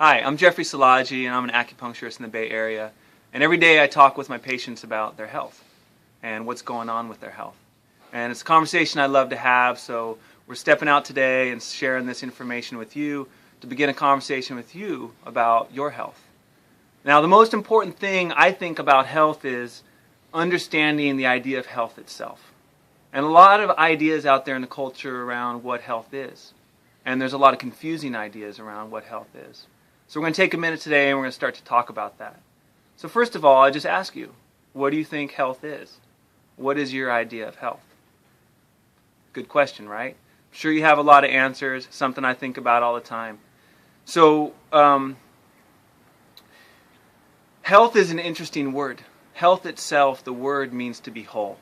Hi, I'm Jeffrey Szilagyi, and I'm an acupuncturist in the Bay Area. And every day I talk with my patients about their health and what's going on with their health. And it's a conversation I love to have, so we're stepping out today and sharing this information with you to begin a conversation with you about your health. Now, the most important thing I think about health is understanding the idea of health itself. And a lot of ideas out there in the culture around what health is. And there's a lot of confusing ideas around what health is. So we're going to take a minute today and we're going to start to talk about that. So first of all, I just ask you, what do you think health is? What is your idea of health? Good question, right? I'm sure you have a lot of answers, something I think about all the time. So, health is an interesting word. Health itself, the word means to be whole.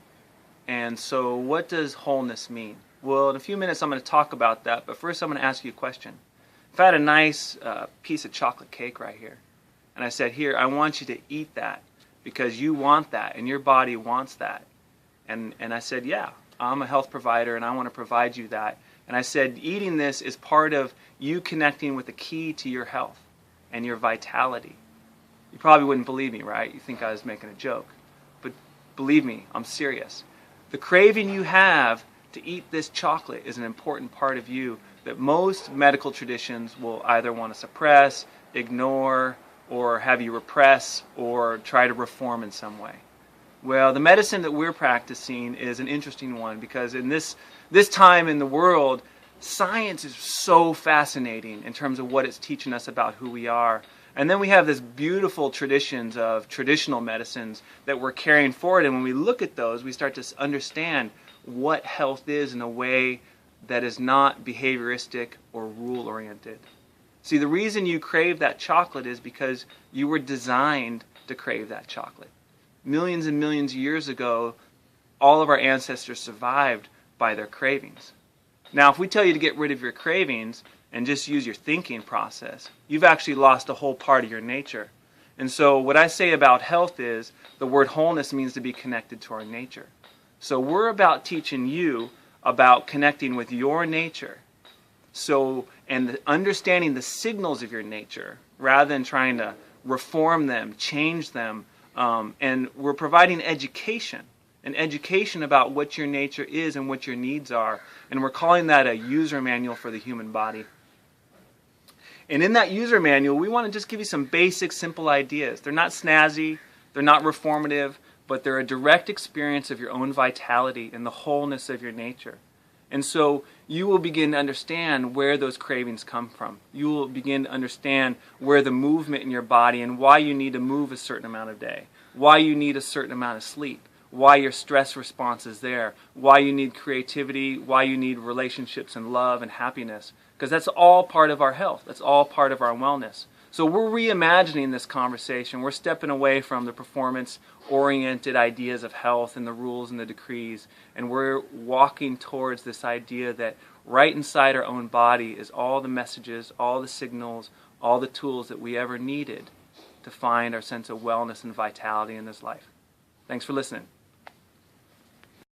And so what does wholeness mean? Well, in a few minutes I'm going to talk about that, but first I'm going to ask you a question. If I had a nice piece of chocolate cake right here, and I said, here, I want you to eat that because you want that and your body wants that. And I said, yeah, I'm a health provider and I want to provide you that. And I said, eating this is part of you connecting with the key to your health and your vitality. You probably wouldn't believe me, right? You think I was making a joke. But believe me, I'm serious. The craving you have to eat this chocolate is an important part of you that most medical traditions will either want to suppress, ignore, or have you repress or try to reform in some way. Well, the medicine that we're practicing is an interesting one because in this time in the world, science is so fascinating in terms of what it's teaching us about who we are. And then we have this beautiful traditions of traditional medicines that we're carrying forward. And when we look at those, we start to understand what health is in a way that is not behavioristic or rule-oriented. See, the reason you crave that chocolate is because you were designed to crave that chocolate. Millions and millions of years ago, all of our ancestors survived by their cravings. Now, if we tell you to get rid of your cravings and just use your thinking process, you've actually lost a whole part of your nature. And so what I say about health is the word wholeness means to be connected to our nature. So we're about teaching you about connecting with your nature. So, and understanding the signals of your nature rather than trying to reform them, change them. And we're providing education, an education about what your nature is and what your needs are. And we're calling that a user manual for the human body. And in that user manual, we want to just give you some basic, simple ideas. They're not snazzy, they're not reformative, but they're a direct experience of your own vitality and the wholeness of your nature. And so you will begin to understand where those cravings come from. You will begin to understand where the movement in your body and why you need to move a certain amount of day, why you need a certain amount of sleep, why your stress response is there, why you need creativity, why you need relationships and love and happiness. Because that's all part of our health. That's all part of our wellness. So we're reimagining this conversation. We're stepping away from the performance-oriented ideas of health and the rules and the decrees, and we're walking towards this idea that right inside our own body is all the messages, all the signals, all the tools that we ever needed to find our sense of wellness and vitality in this life. Thanks for listening.